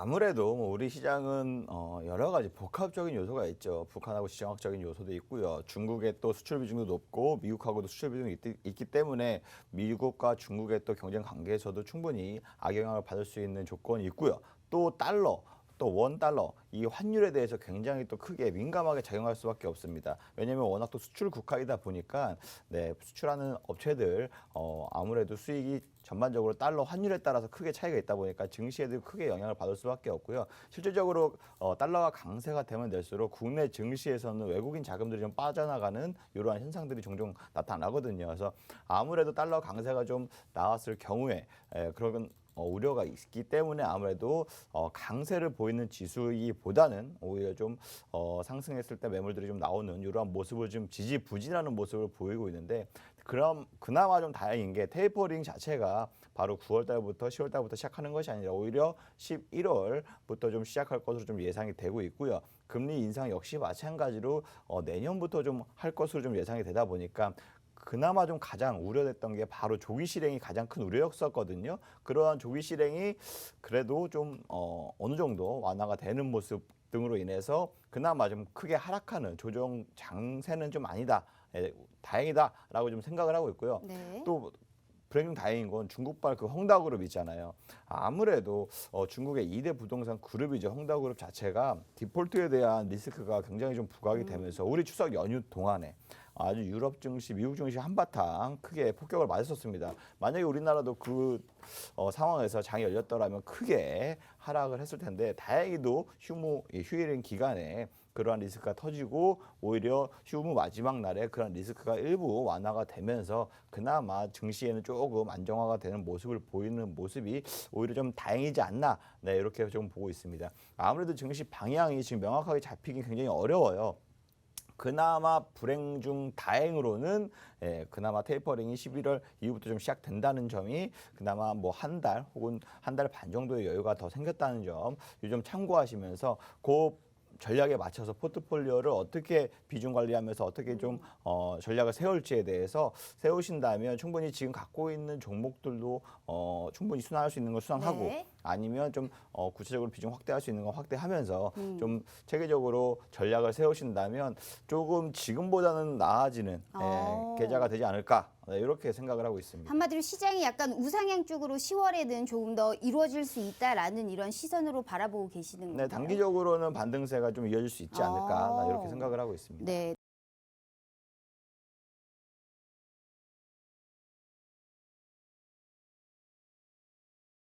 아무래도 뭐 우리 시장은 여러 가지 복합적인 요소가 있죠. 북한하고 지정학적인 요소도 있고요. 중국의 또 수출 비중도 높고 미국하고도 수출 비중이 있기 때문에 미국과 중국의 또 경쟁 관계에서도 충분히 악영향을 받을 수 있는 조건이 있고요. 또 달러, 또 원 달러 이 환율에 대해서 굉장히 또 크게 민감하게 작용할 수밖에 없습니다. 왜냐하면 워낙 또 수출 국가이다 보니까 네, 수출하는 업체들 아무래도 수익이 전반적으로 달러 환율에 따라서 크게 차이가 있다 보니까 증시에도 크게 영향을 받을 수밖에 없고요. 실질적으로 달러가 강세가 되면 될수록 국내 증시에서는 외국인 자금들이 좀 빠져나가는 이러한 현상들이 종종 나타나거든요. 그래서 아무래도 달러 강세가 좀 나왔을 경우에 그런 우려가 있기 때문에 아무래도 강세를 보이는 지수이보다는 오히려 좀 상승했을 때 매물들이 좀 나오는 이러한 모습을 좀 지지부진하는 모습을 보이고 있는데 그럼 그나마 좀 다행인 게 테이퍼링 자체가 바로 9월 달부터 10월 달부터 시작하는 것이 아니라 오히려 11월부터 좀 시작할 것으로 좀 예상이 되고 있고요. 금리 인상 역시 마찬가지로 내년부터 좀 할 것으로 좀 예상이 되다 보니까 그나마 좀 가장 우려됐던 게 바로 조기 실행이 가장 큰 우려였었거든요. 그러한 조기 실행이 그래도 좀 어느 정도 완화가 되는 모습 등으로 인해서 그나마 좀 크게 하락하는 조정 장세는 좀 아니다. 다행이다라고 좀 생각을 하고 있고요. 네. 또 불행 중 다행인 건 중국발 그 헝다그룹 있잖아요. 아무래도 중국의 2대 부동산 그룹이죠. 헝다그룹 자체가 디폴트에 대한 리스크가 굉장히 좀 부각이 되면서 우리 추석 연휴 동안에 아주 유럽 증시, 미국 증시 한바탕 크게 폭격을 맞았었습니다. 만약에 우리나라도 그 상황에서 장이 열렸더라면 크게 하락을 했을 텐데 다행히도 휴일인 기간에 그러한 리스크가 터지고 오히려 휴무 마지막 날에 그런 리스크가 일부 완화가 되면서 그나마 증시에는 조금 안정화가 되는 모습을 보이는 모습이 오히려 좀 다행이지 않나 네, 이렇게 좀 보고 있습니다. 아무래도 증시 방향이 지금 명확하게 잡히긴 굉장히 어려워요. 그나마 불행 중 다행으로는 그나마 테이퍼링이 11월 이후부터 좀 시작된다는 점이 그나마 뭐 한 달 혹은 한 달 반 정도의 여유가 더 생겼다는 점 요즘 참고하시면서 그 전략에 맞춰서 포트폴리오를 어떻게 비중 관리하면서 어떻게 좀 전략을 세울지에 대해서 세우신다면 충분히 지금 갖고 있는 종목들도 충분히 순환할 수 있는 걸 순환하고 네. 아니면 좀 구체적으로 비중 확대할 수 있는 걸 확대하면서 좀 체계적으로 전략을 세우신다면 조금 지금보다는 나아지는 계좌가 되지 않을까 네, 이렇게 생각을 하고 있습니다. 한마디로 시장이 약간 우상향 쪽으로 10월에는 조금 더 이루어질 수 있다라는 이런 시선으로 바라보고 계시는 네, 건가요? 단기적으로는 반등세가 좀 이어질 수 있지 않을까 나 이렇게 생각을 하고 있습니다. 네.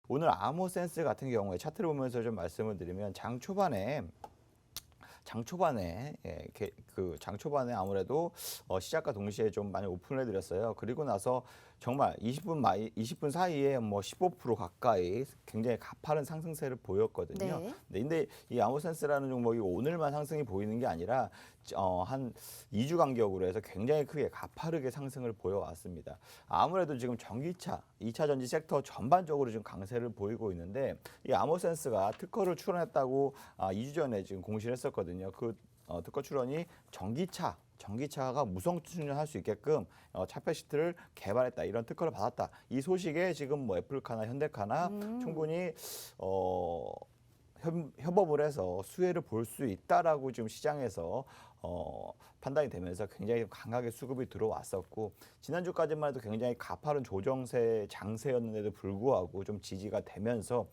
오늘 아모센스 같은 경우에 차트를 보면서 좀 말씀을 드리면 장 초반에 아무래도 시작과 동시에 좀 많이 오픈을 해드렸어요. 그리고 나서 정말 20분 사이에 뭐 15% 가까이 굉장히 가파른 상승세를 보였거든요. 네. 네, 근데 이 아모센스라는 종목이 오늘만 상승이 보이는 게 아니라 한 2주 간격으로 해서 굉장히 크게 가파르게 상승을 보여왔습니다. 아무래도 지금 전기차, 2차 전지 섹터 전반적으로 지금 강세를 보이고 있는데 이 아모센스가 특허를 출원했다고 2주 전에 지금 공시를 했었거든요. 그 특허 출원이 전기차가 무선 충전할 수 있게끔 차폐 시트를 개발했다. 이런 특허를 받았다. 이 소식에 지금 뭐 애플카나 현대카나 충분히 협업을 해서 수혜를 볼 수 있다라고 지금 시장에서 판단이 되면서 굉장히 강하게 수급이 들어왔었고 지난주까지만 해도 굉장히 가파른 조정세 장세였는데도 불구하고 좀 지지가 되면서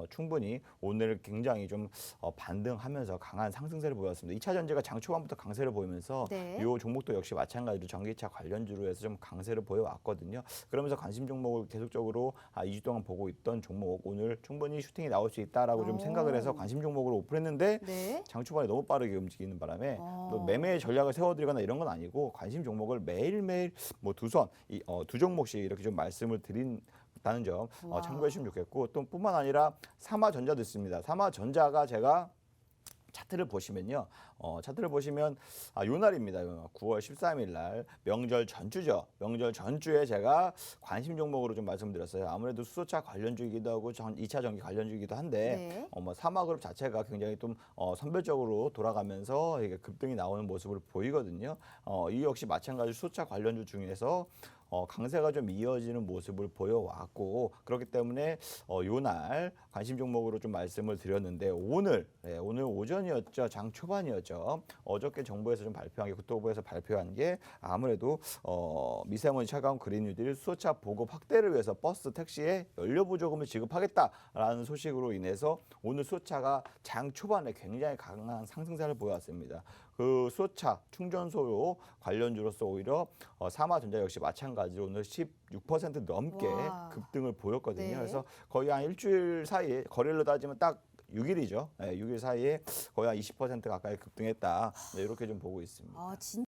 충분히 오늘 굉장히 좀 반등하면서 강한 상승세를 보였습니다. 2차 전지가 장 초반부터 강세를 보이면서 네. 이 종목도 역시 마찬가지로 전기차 관련주로 해서 좀 강세를 보여왔거든요. 그러면서 관심 종목을 계속적으로 2주 동안 보고 있던 종목 오늘 충분히 슈팅이 나올 수 있다라고 좀 생각을 해서 관심 종목으로 오픈했는데 네. 장 초반에 너무 빠르게 움직이는 바람에 뭐 매매 전략을 세워드리거나 이런 건 아니고 관심 종목을 매일매일 뭐 두 종목씩 이렇게 좀 말씀을 드린다는 점 참고해 주시면 좋겠고 또 뿐만 아니라 삼화전자도 있습니다. 삼화전자가 제가 차트를 보시면요. 차트를 보시면 요 날입니다. 9월 13일 날 명절 전주죠. 명절 전주에 제가 관심 종목으로 좀 말씀드렸어요. 아무래도 수소차 관련주이기도 하고 2차 전기 관련주이기도 한데 네. 사마그룹 자체가 굉장히 좀 선별적으로 돌아가면서 이게 급등이 나오는 모습을 보이거든요. 이 역시 마찬가지로 수소차 관련주 중에서 강세가 좀 이어지는 모습을 보여왔고 그렇기 때문에 요날 관심 종목으로 좀 말씀을 드렸는데 오늘 오전이었죠. 장 초반이었죠. 어저께 정부에서 좀 발표한 게 국토부에서 발표한 게 아무래도 미세먼지 차가운 그린 뉴딜 수소차 보급 확대를 위해서 버스 택시에 연료 보조금을 지급하겠다라는 소식으로 인해서 오늘 수소차가 장 초반에 굉장히 강한 상승세를 보여왔습니다. 그 수소차 충전소 관련주로서 오히려 사마전자 역시 마찬가지로 오늘 16% 넘게 와. 급등을 보였거든요. 네. 그래서 거의 한 일주일 사이에 거래일로 따지면 딱 6일이죠. 네, 6일 사이에 거의 한 20% 가까이 급등했다. 네, 이렇게 좀 보고 있습니다. 진짜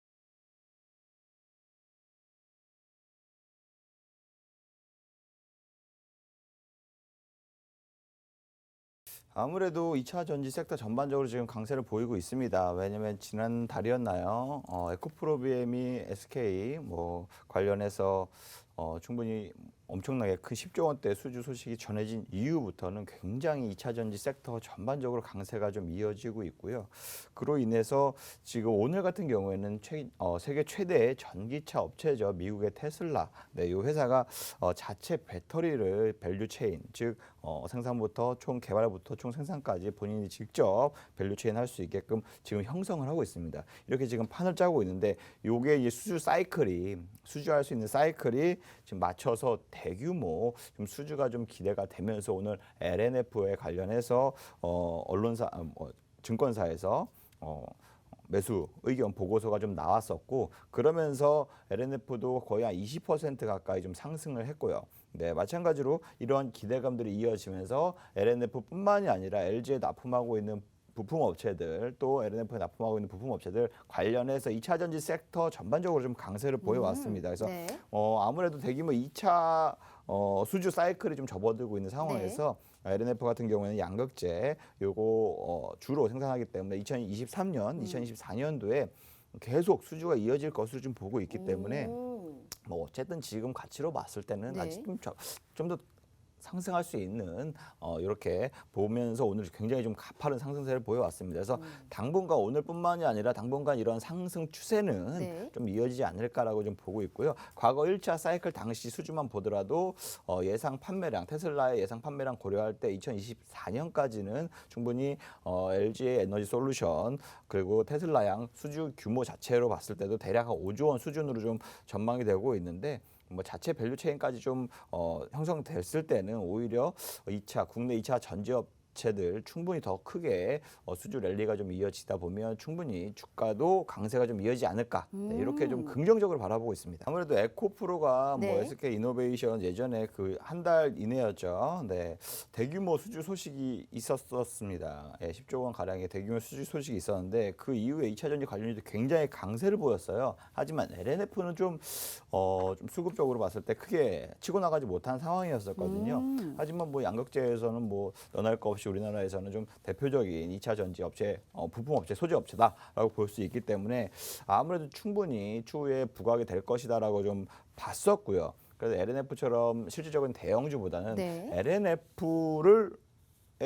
아무래도 2차 전지 섹터 전반적으로 지금 강세를 보이고 있습니다. 왜냐면 지난 달이었나요? 에코프로비엠이 SK 관련해서 충분히 엄청나게 큰 10조 원대 수주 소식이 전해진 이후부터는 굉장히 2차 전지 sek터 전반적으로 강세가 좀 이어지고 있고요. 그로 인해서 지금 오늘 같은 경우에는 세계 최대의 전기차 업체죠. 미국의 테슬라. 네, 이 회사가 자체 배터리를 밸류체인, 즉 생산부터 총 개발부터 총 생산까지 본인이 직접 밸류체인 할 수 있게끔 지금 형성을 하고 있습니다. 이렇게 지금 판을 짜고 있는데 요게 이제 수주할 수 있는 사이클이 지금 맞춰서 대규모 좀 수주가 좀 기대가 되면서 오늘 LNF에 관련해서 증권사에서 매수 의견 보고서가 좀 나왔었고 그러면서 LNF도 거의 한 20% 가까이 좀 상승을 했고요. 네, 마찬가지로 이러한 기대감들이 이어지면서 LNF뿐만이 아니라 LG에 납품하고 있는 부품 업체들 또 LNF에 납품하고 있는 부품 업체들 관련해서 2차 전지 섹터 전반적으로 좀 강세를 보여왔습니다. 그래서 네. 아무래도 대규모 2차 수주 사이클이 좀 접어들고 있는 상황에서 LNF 같은 경우에는 양극재 요거 주로 생산하기 때문에 2023년, 2024년도에 계속 수주가 이어질 것으로 좀 보고 있기 때문에 어쨌든 지금 가치로 봤을 때는 네. 아직 좀 더 상승할 수 있는 이렇게 보면서 오늘 굉장히 좀 가파른 상승세를 보여왔습니다. 그래서 당분간 오늘뿐만이 아니라 당분간 이런 상승 추세는 네. 좀 이어지지 않을까라고 좀 보고 있고요. 과거 1차 사이클 당시 수주만 보더라도 예상 판매량, 테슬라의 예상 판매량 고려할 때 2024년까지는 충분히 LG의 에너지 솔루션 그리고 테슬라양 수주 규모 자체로 봤을 때도 대략 한 5조 원 수준으로 좀 전망이 되고 있는데 자체 밸류 체인까지 좀 형성됐을 때는 오히려 국내 2차 전지업체들 충분히 더 크게 수주 랠리가 좀 이어지다 보면 충분히 주가도 강세가 좀 이어지지 않을까 네, 이렇게 좀 긍정적으로 바라보고 있습니다. 아무래도 에코프로가 네. SK 이노베이션 예전에 그 한 달 이내였죠. 네, 대규모 수주 소식이 있었습니다. 10조 원 가량의 대규모 수주 소식이 있었는데 그 이후에 2차 전지 관련주도 굉장히 강세를 보였어요. 하지만 LNF는 좀 수급적으로 봤을 때 크게 치고 나가지 못한 상황이었었거든요. 하지만 양극재에서는 너날 거 없이 우리나라에서는 좀 대표적인 2차 전지 업체, 부품 업체, 소재 업체다라고 볼 수 있기 때문에 아무래도 충분히 추후에 부각이 될 것이다라고 좀 봤었고요. 그래서 LNF처럼 실질적인 대형주보다는 네. LNF를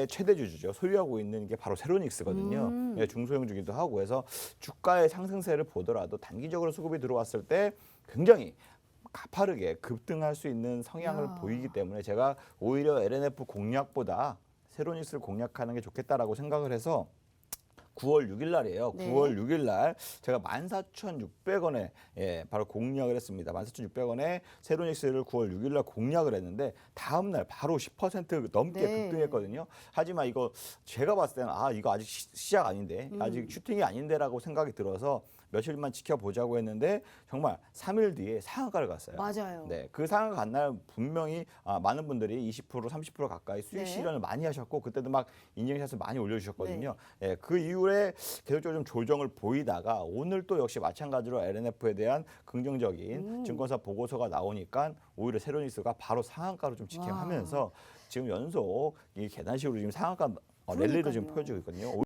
최대 주주죠. 소유하고 있는 게 바로 세로닉스거든요. 중소형주기도 하고 해서 주가의 상승세를 보더라도 단기적으로 수급이 들어왔을 때 굉장히 가파르게 급등할 수 있는 성향을 야. 보이기 때문에 제가 오히려 LNF 공략보다 세로닉스를 공략하는 게 좋겠다라고 생각을 해서 9월 6일 날이에요. 네. 9월 6일 날 제가 14,600원에 바로 공략을 했습니다. 14,600원에 세로닉스를 9월 6일 날 공략을 했는데 다음 날 바로 10% 넘게 네. 급등했거든요. 하지만 이거 제가 봤을 때는 이거 아직 시작 아닌데 아직 슈팅이 아닌데라고 생각이 들어서 며칠만 지켜보자고 했는데 정말 3일 뒤에 상한가를 갔어요. 맞아요. 네, 그 상한가 간 날 분명히 많은 분들이 20% 30% 가까이 수익 네. 실현을 많이 하셨고 그때도 막 인증샷을 많이 올려주셨거든요. 그 이후에 계속적으로 좀 조정을 보이다가 오늘 또 역시 마찬가지로 LNF에 대한 긍정적인 증권사 보고서가 나오니까 오히려 세로닉스가 바로 상한가로 좀 직행하면서 지금 연속 이 계단식으로 지금 상한가 랠리를 지금 그러니까요. 보여주고 있거든요.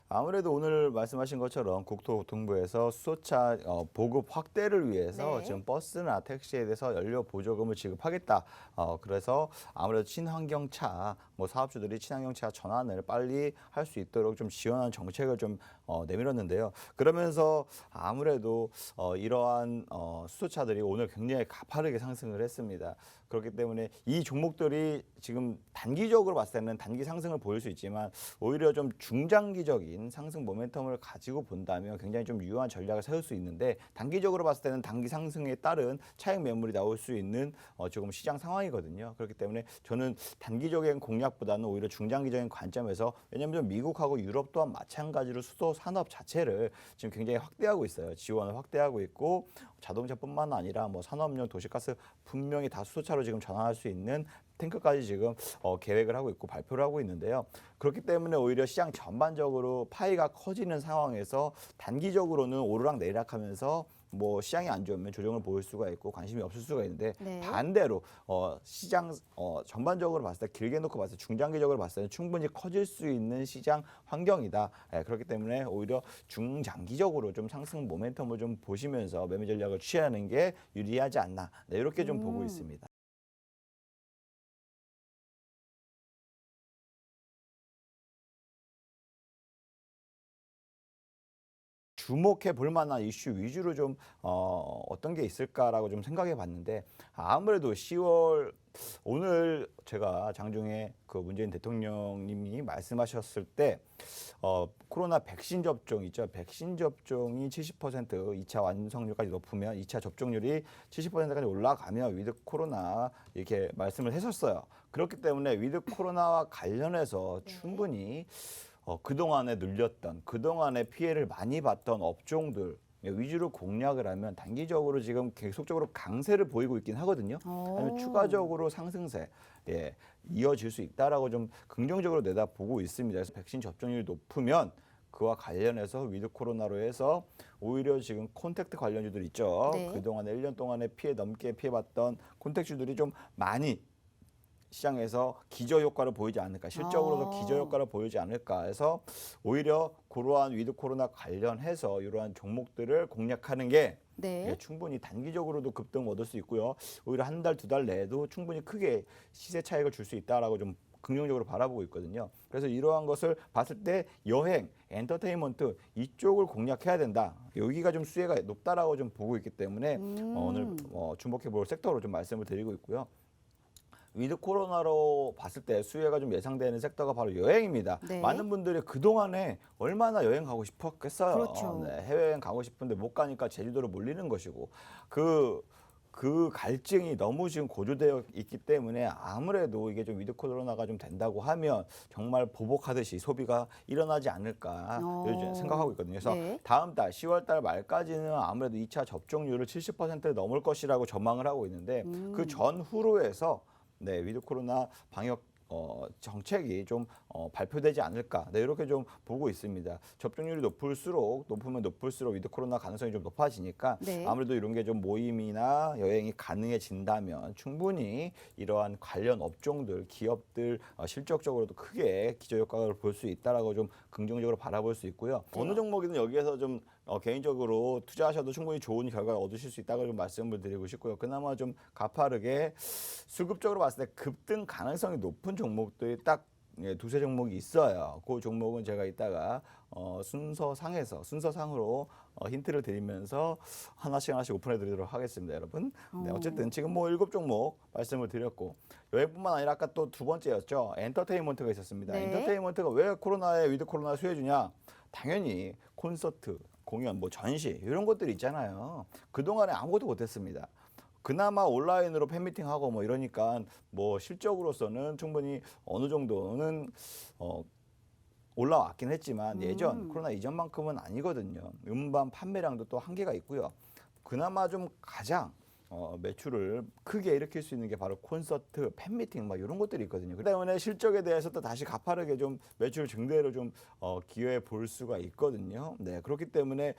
아무래도 오늘 말씀하신 것처럼 국토교통부에서 수소차 보급 확대를 위해서 네. 지금 버스나 택시에 대해서 연료 보조금을 지급하겠다. 그래서 아무래도 친환경차 사업주들이 친환경차 전환을 빨리 할 수 있도록 좀 지원하는 정책을 좀 내밀었는데요. 그러면서 아무래도 이러한 수소차들이 오늘 굉장히 가파르게 상승을 했습니다. 그렇기 때문에 이 종목들이 지금 단기적으로 봤을 때는 단기 상승을 보일 수 있지만 오히려 좀 중장기적인 상승 모멘텀을 가지고 본다면 굉장히 좀 유효한 전략을 세울 수 있는데 단기적으로 봤을 때는 단기 상승에 따른 차익 매물이 나올 수 있는 조금 시장 상황이거든요. 그렇기 때문에 저는 단기적인 공략보다는 오히려 중장기적인 관점에서 왜냐하면 좀 미국하고 유럽 또한 마찬가지로 수소 산업 자체를 지금 굉장히 확대하고 있어요. 지원을 확대하고 있고 자동차뿐만 아니라 산업용 도시가스 분명히 다 수소차로 지금 전환할 수 있는 탱크까지 지금 계획을 하고 있고 발표를 하고 있는데요. 그렇기 때문에 오히려 시장 전반적으로 파이가 커지는 상황에서 단기적으로는 오르락 내리락하면서 시장이 안 좋으면 조정을 보일 수가 있고 관심이 없을 수가 있는데 네. 반대로 시장 전반적으로 봤을 때 길게 놓고 봤을 때 중장기적으로 봤을 때는 충분히 커질 수 있는 시장 환경이다. 그렇기 때문에 오히려 중장기적으로 좀 상승 모멘텀을 좀 보시면서 매매 전략을 취하는 게 유리하지 않나. 이렇게 좀 보고 있습니다. 주목해 볼 만한 이슈 위주로 좀 어떤 게 있을까라고 좀 생각해 봤는데 아무래도 10월 오늘 제가 장중에 그 문재인 대통령님이 말씀하셨을 때 코로나 백신 접종 있죠. 백신 접종이 70% 2차 완성률까지 높으면 2차 접종률이 70%까지 올라가면 위드 코로나 이렇게 말씀을 했었어요. 그렇기 때문에 위드 코로나와 관련해서 네. 충분히 그동안에 눌렸던 그동안에 피해를 많이 봤던 업종들 위주로 공략을 하면 단기적으로 지금 계속적으로 강세를 보이고 있긴 하거든요. 아니면 추가적으로 상승세 이어질 수 있다라고 좀 긍정적으로 내다보고 있습니다. 그래서 백신 접종률이 높으면 그와 관련해서 위드 코로나로 해서 오히려 지금 콘택트 관련주들 있죠. 네. 그동안에 1년 동안에 넘게 피해봤던 콘택트주들이 좀 많이 시장에서 기저 효과를 보이지 않을까, 실적으로도 기저 효과를 보이지 않을까 해서 오히려 그러한 위드 코로나 관련해서 이러한 종목들을 공략하는 게 네. 충분히 단기적으로도 급등 얻을 수 있고요. 오히려 한 달, 두 달 내에도 충분히 크게 시세 차익을 줄 수 있다라고 좀 긍정적으로 바라보고 있거든요. 그래서 이러한 것을 봤을 때 여행, 엔터테인먼트 이쪽을 공략해야 된다. 여기가 좀 수혜가 높다라고 좀 보고 있기 때문에 오늘 주목해 볼 섹터로 좀 말씀을 드리고 있고요. 위드 코로나로 봤을 때 수혜가 좀 예상되는 섹터가 바로 여행입니다. 네. 많은 분들이 그동안에 얼마나 여행 가고 싶었겠어요. 그렇죠. 네, 해외여행 가고 싶은데 못 가니까 제주도로 몰리는 것이고 그 갈증이 너무 지금 고조되어 있기 때문에 아무래도 이게 좀 위드 코로나가 좀 된다고 하면 정말 보복하듯이 소비가 일어나지 않을까 요즘 생각하고 있거든요. 그래서 네. 다음 달 10월 달 말까지는 아무래도 2차 접종률을 70%를 넘을 것이라고 전망을 하고 있는데 그 전후로 해서 위드 코로나 방역 정책이 좀 발표되지 않을까 이렇게 좀 보고 있습니다. 접종률이 높으면 높을수록 위드 코로나 가능성이 좀 높아지니까 네. 아무래도 이런 게 좀 모임이나 여행이 가능해진다면 충분히 이러한 관련 업종들, 기업들 실적적으로도 크게 기저효과를 볼 수 있다라고 좀 긍정적으로 바라볼 수 있고요. 네. 어느 종목이든 여기에서 좀 개인적으로 투자하셔도 충분히 좋은 결과를 얻으실 수 있다고 좀 말씀을 드리고 싶고요. 그나마 좀 가파르게 수급적으로 봤을 때 급등 가능성이 높은 종목들이 딱 두세 종목이 있어요. 그 종목은 제가 이따가 순서상으로 힌트를 드리면서 하나씩 오픈해 드리도록 하겠습니다, 여러분. 네, 어쨌든 지금 7종목 말씀을 드렸고 여행뿐만 아니라 아까 또 두 번째였죠. 엔터테인먼트가 있었습니다. 네. 엔터테인먼트가 왜 위드 코로나 수혜주냐? 당연히 콘서트, 공연, 전시 이런 것들이 있잖아요. 그동안에 아무것도 못했습니다. 그나마 온라인으로 팬미팅하고 이러니까 실적으로서는 충분히 어느 정도는 올라왔긴 했지만 예전 코로나 이전만큼은 아니거든요. 음반 판매량도 또 한계가 있고요. 그나마 좀 가장 매출을 크게 일으킬 수 있는 게 바로 콘서트, 팬미팅 이런 것들이 있거든요. 그렇기 때문에 실적에 대해서 또 다시 가파르게 좀 매출 증대를 좀 기회해 볼 수가 있거든요. 네, 그렇기 때문에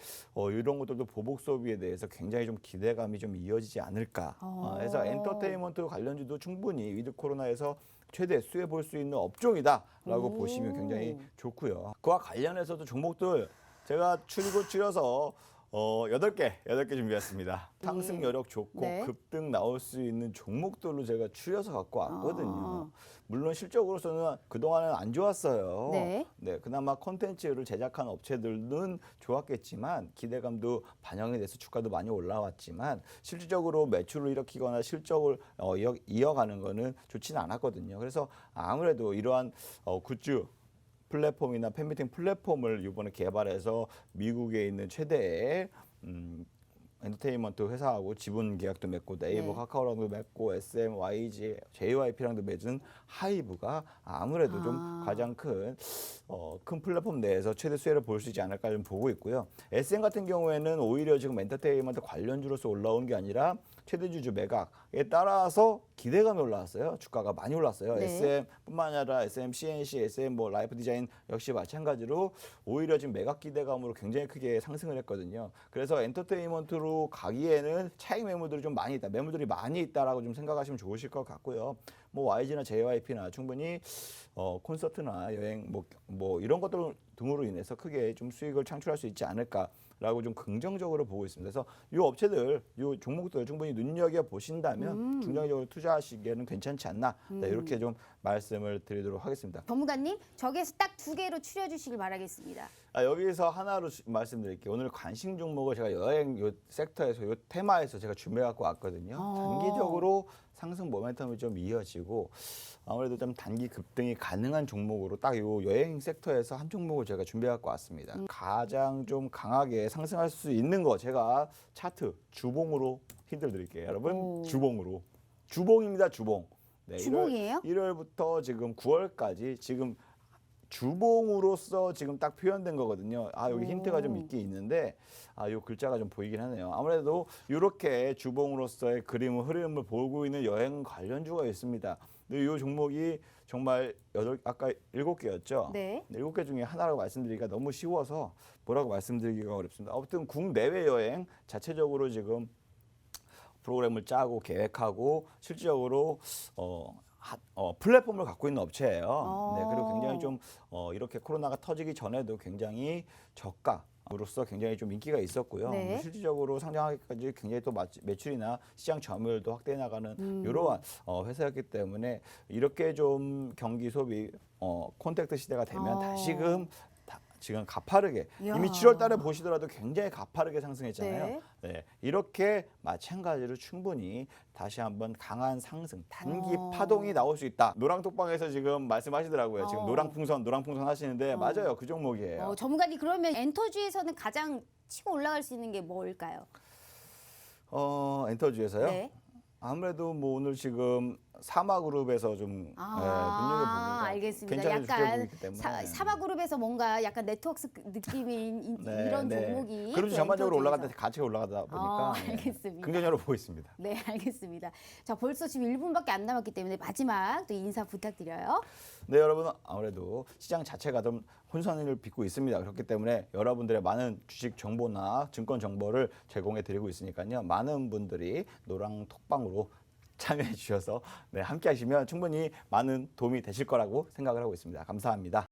이런 것들도 보복 소비에 대해서 굉장히 좀 기대감이 좀 이어지지 않을까. 그래서 엔터테인먼트 관련주도 충분히 위드 코로나에서 최대 수혜 볼 수 있는 업종이다라고 오. 보시면 굉장히 좋고요. 그와 관련해서도 종목들 제가 줄여서 8개 준비했습니다. 상승 여력 좋고 네. 급등 나올 수 있는 종목들로 제가 추려서 갖고 왔거든요. 아. 물론 실적으로서는 그동안은 안 좋았어요. 네. 그나마 콘텐츠를 제작한 업체들은 좋았겠지만 기대감도 반영이 돼서 주가도 많이 올라왔지만 실질적으로 매출을 일으키거나 실적을 이어가는 거는 좋지는 않았거든요. 그래서 아무래도 이러한 굿즈 플랫폼이나 팬미팅 플랫폼을 이번에 개발해서 미국에 있는 최대의 엔터테인먼트 회사하고 지분 계약도 맺고 네이버, 네. 카카오랑도 맺고 SM, YG, JYP랑도 맺은 하이브가 아무래도 좀 가장 큰 플랫폼 내에서 최대 수혜를 볼 수 있지 않을까 좀 보고 있고요. SM 같은 경우에는 오히려 지금 엔터테인먼트 관련주로서 올라온 게 아니라 최대 주주 매각에 따라서 기대감이 올라왔어요. 주가가 많이 올랐어요. 네. SM뿐만 아니라 SM, CNC, SM 뭐 라이프 디자인 역시 마찬가지로 오히려 지금 매각 기대감으로 굉장히 크게 상승을 했거든요. 그래서 엔터테인먼트로 가기에는 차익 매물들이 좀 많이 있다. 매물들이 많이 있다라고 좀 생각하시면 좋으실 것 같고요. 뭐 YG나 JYP나 충분히 콘서트나 여행 뭐 이런 것들 등으로 인해서 크게 좀 수익을 창출할 수 있지 않을까라고 좀 긍정적으로 보고 있습니다. 그래서 이 업체들, 이 종목들 충분히 눈여겨 보신다면 중장기적으로 투자하시기에는 괜찮지 않나 이렇게 좀 말씀을 드리도록 하겠습니다. 전문가님, 저기에서 딱 2개로 추려주시길 바라겠습니다. 여기서 하나로 말씀드릴게요. 오늘 관심 종목을 제가 여행 요 섹터에서 요 테마에서 제가 준비해 갖고 왔거든요. 단기적으로 상승 모멘텀이 좀 이어지고 아무래도 좀 단기 급등이 가능한 종목으로 딱 요 여행 섹터에서 한 종목을 제가 준비해 갖고 왔습니다. 가장 좀 강하게 상승할 수 있는 거 제가 차트 주봉으로 힌트를 드릴게요. 여러분 오. 주봉입니다. 주봉. 네, 주봉이에요? 1월부터 지금 9월까지 지금 주봉으로서 지금 딱 표현된 거거든요. 여기 힌트가 좀 있긴 있는데 요 글자가 좀 보이긴 하네요. 아무래도 이렇게 주봉으로서의 흐름을 보고 있는 여행 관련주가 있습니다. 근데 이 종목이 정말 아까 7개였죠. 네. 7개 중에 하나라고 말씀드리기가 너무 쉬워서 뭐라고 말씀드리기가 어렵습니다. 아무튼 국내외 여행 자체적으로 지금 프로그램을 짜고 계획하고 실질적으로 플랫폼을 갖고 있는 업체예요. 네, 그리고 굉장히 좀 이렇게 코로나가 터지기 전에도 굉장히 저가로서 굉장히 좀 인기가 있었고요. 네. 실질적으로 상장하기까지 굉장히 또 매출이나 시장 점유율도 확대해 나가는 이러한 회사였기 때문에 이렇게 좀 경기 소비 콘택트 시대가 되면 다시금 지금 가파르게 이야. 이미 7월 달에 보시더라도 굉장히 가파르게 상승했잖아요. 네. 네, 이렇게 마찬가지로 충분히 다시 한번 강한 상승, 단기 파동이 나올 수 있다. 노랑톡방에서 지금 말씀하시더라고요. 지금 노랑풍선 하시는데 맞아요. 그 종목이에요. 전문가님, 그러면 엔터주에서는 가장 치고 올라갈 수 있는 게 뭘까요? 엔터주에서요? 네. 아무래도 뭐 오늘 지금 사마그룹에서 좀 눈여겨보기가 알겠습니다. 괜찮은 약간 종목이기 때문에 사마그룹에서 뭔가 약간 네트워크 느낌인 네, 이런 네. 종목이 그래도 또 전반적으로 엔터주에서. 올라가다 가치가 올라가다 보니까 알겠습니다. 긍정적으로 보고 있습니다. 네, 알겠습니다. 자, 벌써 지금 1분밖에 안 남았기 때문에 마지막 또 인사 부탁드려요. 네, 여러분 아무래도 시장 자체가 좀 혼선을 빚고 있습니다. 그렇기 때문에 여러분들의 많은 주식 정보나 증권 정보를 제공해 드리고 있으니까요. 많은 분들이 노랑 톡방으로 참여해 주셔서 함께 하시면 충분히 많은 도움이 되실 거라고 생각을 하고 있습니다. 감사합니다.